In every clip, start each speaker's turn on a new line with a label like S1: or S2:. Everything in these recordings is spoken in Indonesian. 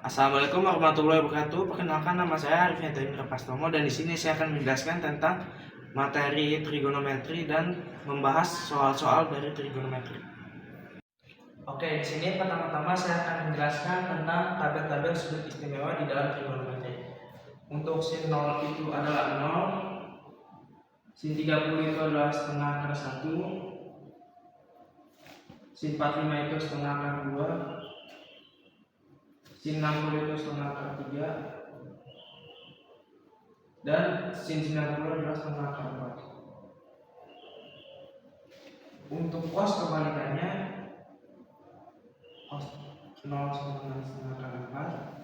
S1: Assalamualaikum warahmatullahi wabarakatuh. Perkenalkan, nama saya Arif Indra Prastomo dan di sini saya akan menjelaskan tentang materi trigonometri dan membahas soal-soal dari trigonometri. Oke, di sini pertama-tama saya akan menjelaskan tentang tabel-tabel sudut istimewa di dalam trigonometri. Untuk sin 0 itu adalah 0, sin 30 itu adalah setengah akar 1, sin 45 itu setengah akar 2, sin 60 itu setengah akar 3, dan sin 90 adalah setengah akar 4. Untuk cos kebalikannya, cos 0 sama dengan setengah akar 4.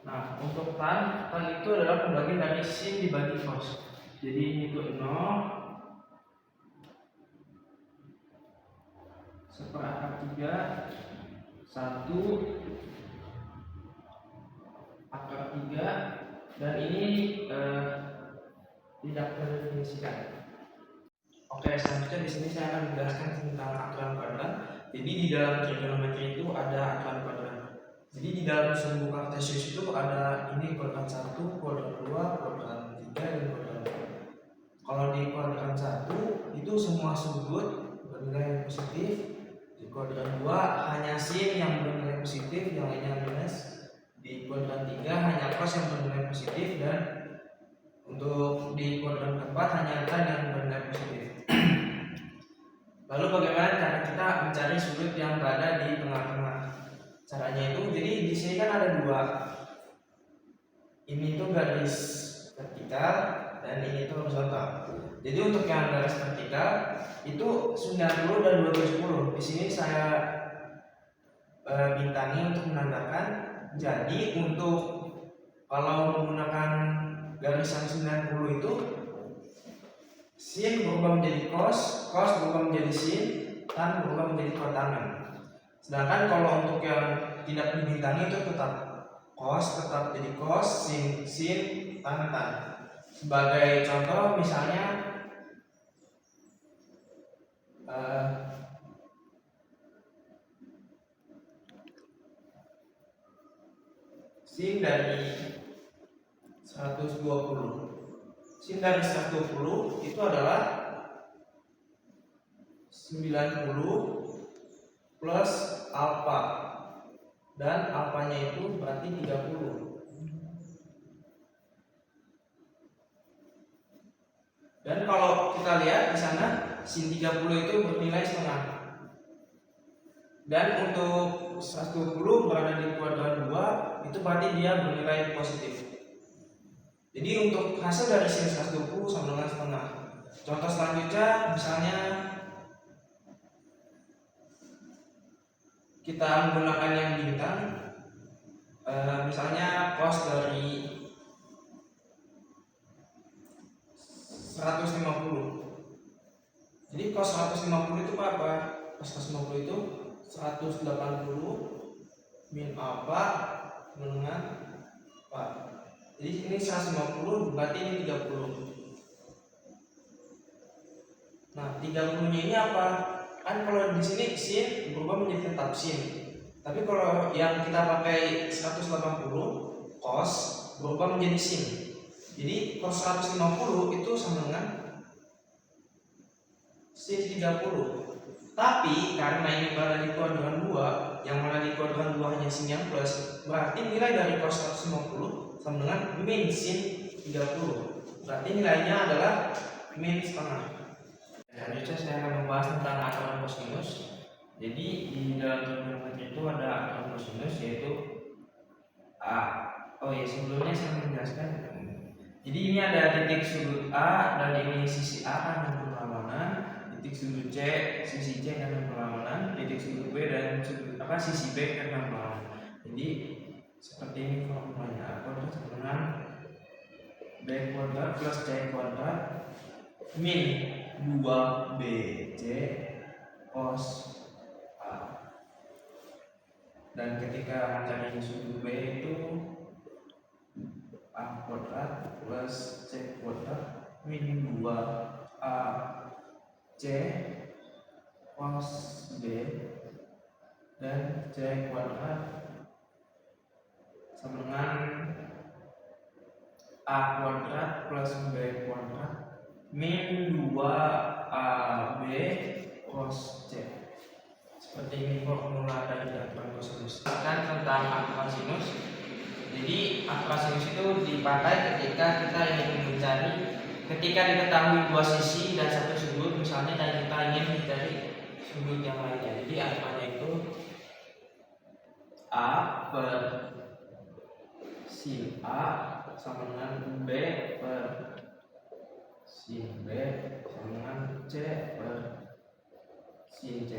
S1: Nah, untuk tan itu adalah pembagian dari sin dibagi cos. Jadi ini itu 0 seperakar 3, 1 akar 3, dan ini tidak terdefinisikan. Oke, selanjutnya di sini saya akan menjelaskan tentang aturan kuadran. Jadi di dalam trigonometri itu ada aturan kuadran. Jadi di dalam sumbu kartesius itu ada ini kuadran 1, kuadran 2, kuadran 3, dan kuadran 4. Kalau di kuadran 1 itu semua sudut bernilai positif. Di kuadran 2 hanya sin yang bernilai positif, yang lainnya minus. Di kuadran 3 hanya cos yang bernilai positif, dan untuk di kuadran keempat hanya tan yang bernilai positif. Lalu bagaimana cara kita mencari sudut yang berada di tengah-tengah? Caranya itu, jadi di sini kan ada dua. Ini tuh garis vertikal dan ini tuh horizontal. Jadi untuk yang garis vertikal itu 90 dan 210. Di sini saya bintangi untuk menandakan. Jadi untuk kalau menggunakan garis yang 90 itu sin berubah menjadi cos, cos berubah menjadi sin, tan berubah menjadi kotangan. Sedangkan kalau untuk yang tidak dibintangi itu tetap cos, tetap jadi cos, sin, tan. Sebagai contoh misalnya sin dari 120. Sin dari 120 itu adalah 90 plus alfa, dan alfanya itu berarti 30. Dan kalau kita lihat di sana sin 30 itu bernilai setengah. Dan untuk 120 berada di kuadran 2, itu berarti dia bernilai positif. Jadi untuk hasil dari sin 120 sama dengan setengah. Contoh selanjutnya misalnya kita menggunakan yang bintang, misalnya cos dari 150. Jadi cos 150 itu apa? Cos 150 itu 180 min alfa dengan 4. Jadi ini 150 berarti ini 30. Nah, 30-nya ini apa? Kan kalau di sini sin berubah menjadi tetap sin. Tapi kalau yang kita pakai 180 cos berubah menjadi sin. Jadi cos 150 itu sama dengan sin 30. Tapi karena ini berada di kuadran 2, yang mana di kuadran 2 hanya sin yang plus, berarti nilai dari cos 150 sama dengan min sin 30. Berarti nilainya adalah min setengah. Selanjutnya saya akan membahas tentang aturan kosinus. Jadi di dalam trigonometri itu ada aturan kosinus, yaitu sebelumnya saya menjelaskan. Jadi ini ada titik sudut A dan ini sisi A kan dengan perlawanan, titik sudut C, sisi C kan dengan perlawanan, titik sudut B dan sisi B kan dengan perlawanan. Jadi seperti ini formulanya. A kuadrat sama dengan B kuadrat plus C kuadrat min 2BC cos A. Dan ketika mencari sudut B itu A kuadrat plus C kuadrat min 2 A C cos B dan C kuadrat sama dengan A kuadrat plus B kuadrat min 2 AB cos C. Seperti ini formula dari aturan kosinus. Tentang aturan sinus. Jadi aturan sinus itu dipakai ketika kita ingin mencari, ketika diketahui dua sisi dan satu sudut, misalnya dan kita ingin mencari sudut yang lainnya. Jadi aturannya itu A per sin A sama dengan B per sin B sama dengan C per sin C.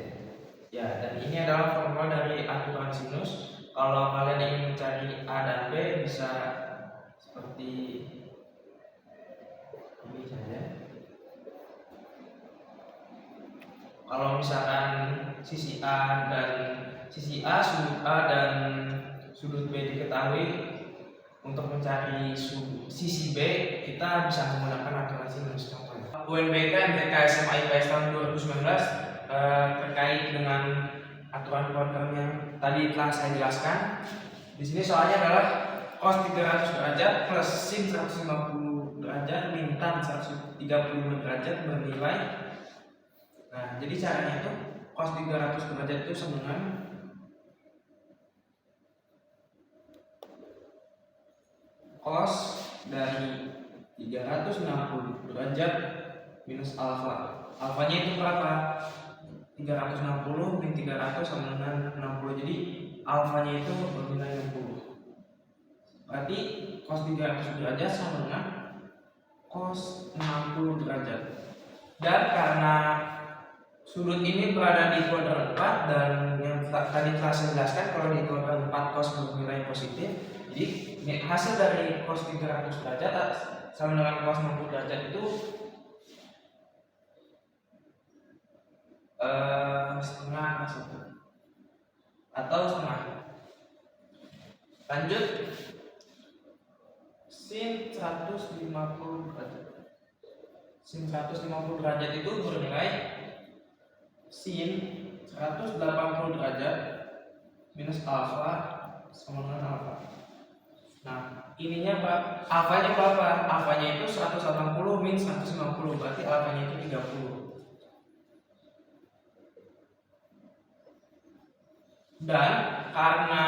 S1: Ya, dan ini adalah formula dari aturan sinus. Kalau kalian ingin mencari A dan B bisa seperti ini saja. Kalau misalkan sisi A, sudut A dan sudut B diketahui, untuk mencari sisi B kita bisa menggunakan aturan sinus. Contohnya UNBK MTK SMA IPS tahun 2019 terkait dengan aturan kuadran yang tadi telah saya jelaskan. Di sini soalnya adalah cos 300 derajat plus sin 150 derajat min tan 135 derajat bernilai. Nah, jadi caranya itu cos 300 derajat itu sama dengan cos dari 360 derajat minus alfa. Alfanya itu berapa? 360 min 300 sama dengan 60. Jadi alfanya itu bernilai 60. Berarti cos 300 derajat sama dengan cos 60 derajat. Dan karena sudut ini berada di kuadran 4 dan yang tadi telah saya jelaskan kalau di kuadran 4 cos bernilai positif. Jadi hasil dari cos 300 derajat sama dengan cos 60 derajat itu setengah atau setengah. Lanjut, sin 150 derajat. Sin 150 derajat itu bernilai sin 180 derajat minus alfa sama dengan alfa. Nah, ininya alfanya berapa? Alfanya itu 180 min 150, berarti alfanya itu 30. Dan karena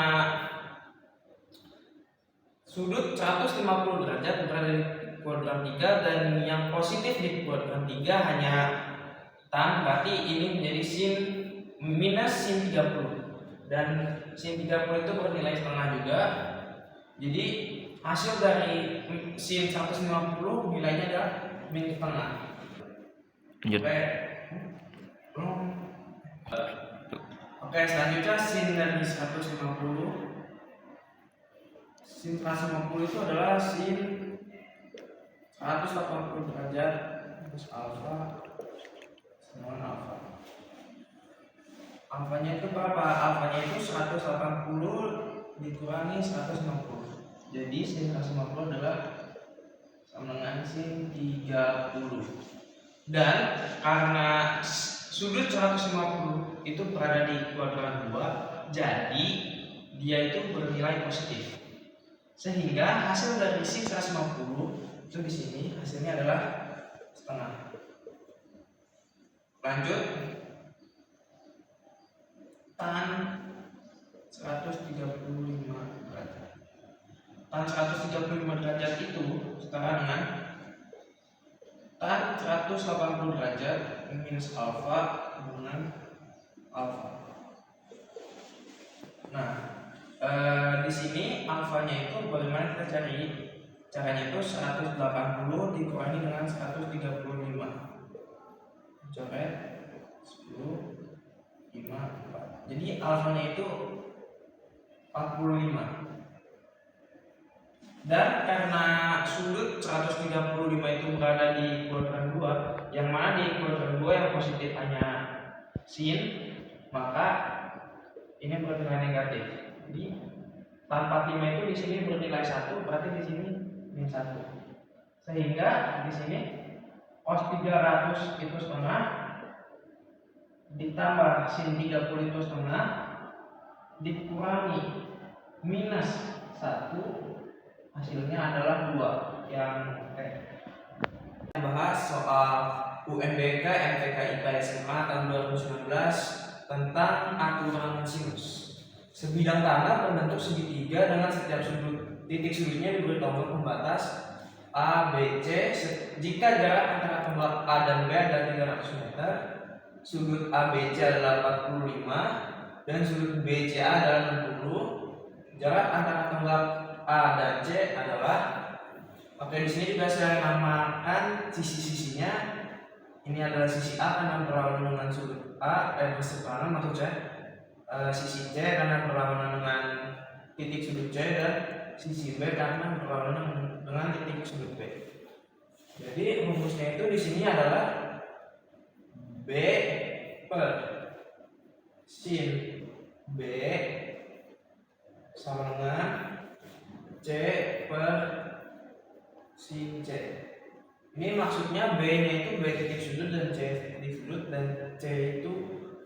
S1: sudut 150 derajat berada di kuadran 3 dan yang positif di kuadran 3 hanya tan, berarti ini menjadi sin minus sin 30. Dan sin 30 itu bernilai setengah juga. Jadi hasil dari sin 150 nilainya adalah min setengah. Oke, selanjutnya sin dari 150. Sin 150 itu adalah sin 180 derajat minus alfa sama alfa. Alfanya itu berapa? Alfanya itu 180 dikurangi 150. Jadi sin 150 adalah sama dengan sin 30. Dan karena sudut 150 itu berada di kuadran 2, jadi dia itu bernilai positif. Sehingga hasil dari sin 150 itu di sini hasilnya adalah setengah. Lanjut, tan 135 derajat. Tan 135 derajat itu setara dengan tan 180 derajat minus alfa dengan alfa. Nah, di sini alfanya itu bagaimana kita cari? Caranya itu 180 dikurangi dengan 135. Coret 10 5 4. Jadi alfanya itu 45. Dan karena sudut 135 itu berada di kuadran 2, yang mana di kuadran 2 yang positif hanya sin, maka ini bernilai negatif. Jadi tan 45 itu di sini bernilai 1, berarti di sini min 1. Sehingga di sini cos 300 itu setengah ditambah sin 30 itu setengah dikurangi minus 1, hasilnya adalah 2 yang kita bahas soal UMBK MTK IPA SMA tahun 2019 tentang aturan sinus. Sebidang tanah membentuk segitiga dengan setiap titik sudutnya diberi tombol pembatas A, B, C. Jika jarak antara tonggak A dan B adalah 300 meter, sudut ABC adalah 45 dan sudut BCA adalah 60. Jarak antara tonggak A dan C adalah, oke, di sini juga saya namakan sisi-sisinya. Ini adalah sisi A karena berlawanan dengan sudut A, berseberangan maksud saya. Sisi C karena berlawanan dengan titik sudut C, dan sisi B karena berlawanan dengan titik sudut B. Jadi rumusnya itu di sini adalah B per sin B sama dengan C per sin C. Ini maksudnya B-nya itu B titik sudut dan C titik sudut, dan C itu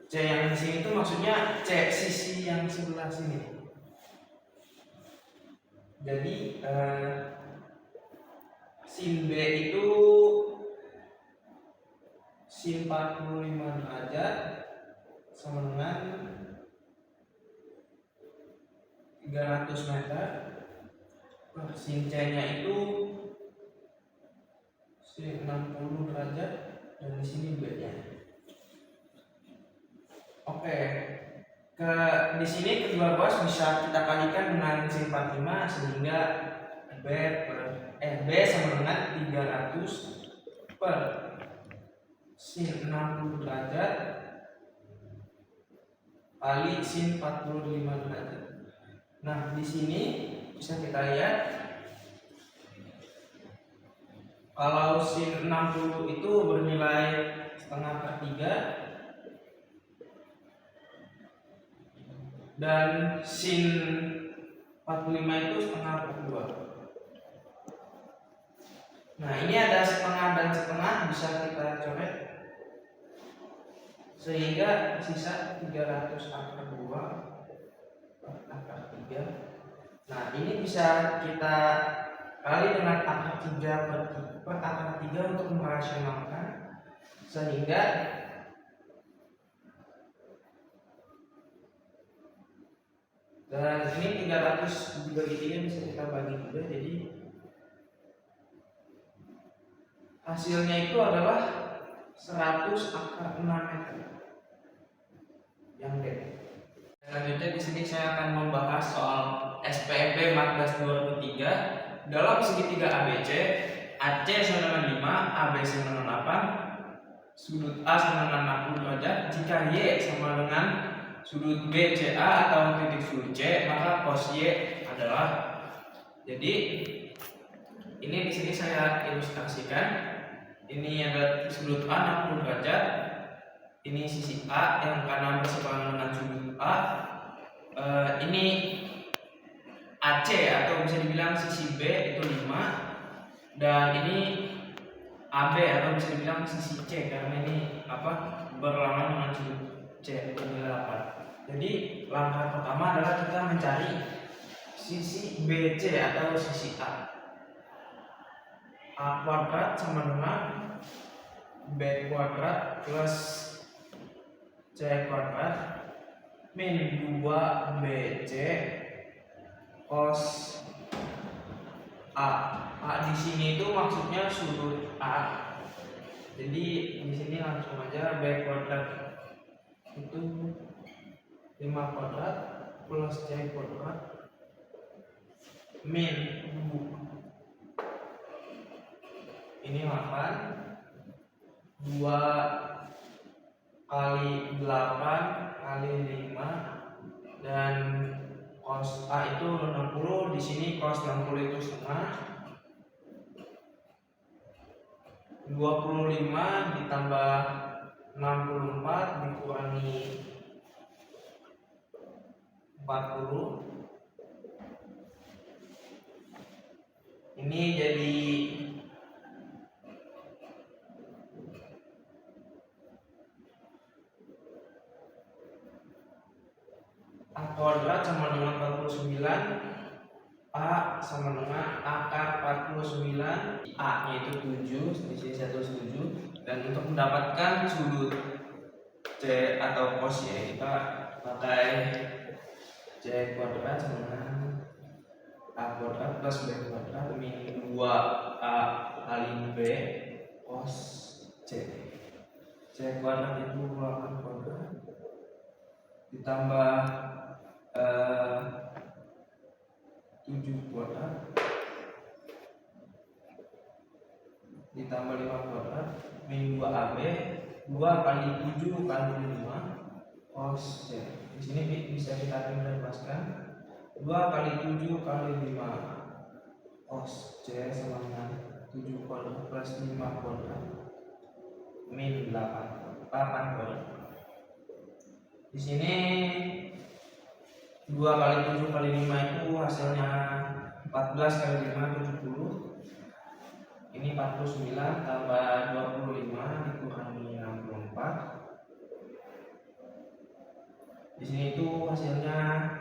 S1: C yang di sini itu maksudnya C sisi yang sebelah sini. Jadi sin B itu sin 45 derajat sama dengan 300 meter. Sin C-nya itu sin 60 derajat dan di sini B-nya. Oke. Di sini kedua ruas bisa kita kalikan dengan sin 45 sehingga B sama dengan 300 per sin 60 derajat kali sin 45 derajat. Nah, di sini bisa kita lihat kalau sin 60 itu bernilai setengah per 3 dan sin 45 itu setengah per 2. Nah, ini ada setengah dan setengah, bisa kita coret sehingga sisa 300 akar 2 per akar 3. Nah, ini bisa kita kali dengan akar 3 per akar 3 untuk merasionalkan, sehingga dan ini 300 dibagi 3 bisa kita bagi 3, jadi hasilnya itu adalah 100 akar 6 meter yang D. Selanjutnya di sini saya akan membahas soal SPMP 14/2003. Dalam segitiga ABC, AC sama dengan 5, AB sama dengan 8, sudut A sama dengan 60 derajat. Jika Y sama dengan sudut BCA atau titik sudut C, maka cos Y adalah. Jadi ini di sini saya ilustrasikan. Ini ada sudut A 60 derajat. Ini sisi A yang karena berseberangan dengan sudut A. Ini AC atau bisa dibilang sisi B itu 5, dan ini AB atau bisa dibilang sisi C karena ini berlawanan dengan sudut C bernilai 8. Jadi langkah pertama adalah kita mencari sisi BC atau sisi A. A kuadrat sama dengan B kuadrat plus C kuadrat min 2BC cos A. A di sini itu maksudnya sudut A. Jadi di sini langsung aja B kuadrat itu 5 kuadrat plus C kuadrat min 2. Ini 8. 2 kali 8 kali 5, dan cos A itu 60. Di sini cos 60 itu setengah. 25 ditambah 64 dikurangi 40. Ini jadi A kuadrat sama dengan 49, A sama dengan akar 49, A nya itu 7, di sini saya tulis 7. Dan untuk mendapatkan sudut C atau cos Y, kita pakai C kuadrat sama dengan A kuadrat plus B kuadrat min 2A kali B cos C. C kuadrat itu 8 kuadrat ditambah 7 kuadrat ditambah 5 kuadrat min 2AB, 2 kali 7 kali 5 cos C. Di sini bisa kita bebaskan 2 kali 7 kali 5 cos C sama dengan 7 kuadrat plus 5 kuadrat min 8 kuadrat. Di sini 2 kali 7 kali 5 itu hasilnya 14 kali 5 70. Ini 49 tambah 25 dikurangi 64. Di sini itu hasilnya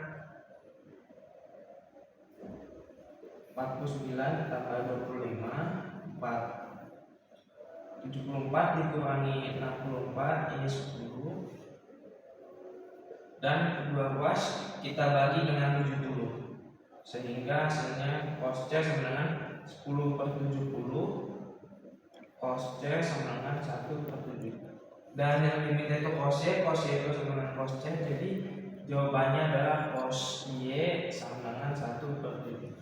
S1: 49 tambah 25 4. 74 dikurangi 64 ini 10. Dan kedua ruas kita bagi dengan 70, sehingga hasilnya cos C sama dengan 10/70, cos C sama dengan 1/7. Dan yang diminta itu cos Y itu sama dengan cos C, jadi jawabannya adalah cos Y sama dengan 1/7.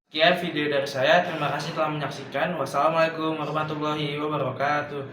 S1: Sekian video dari saya, terima kasih telah menyaksikan. Wassalamualaikum warahmatullahi wabarakatuh.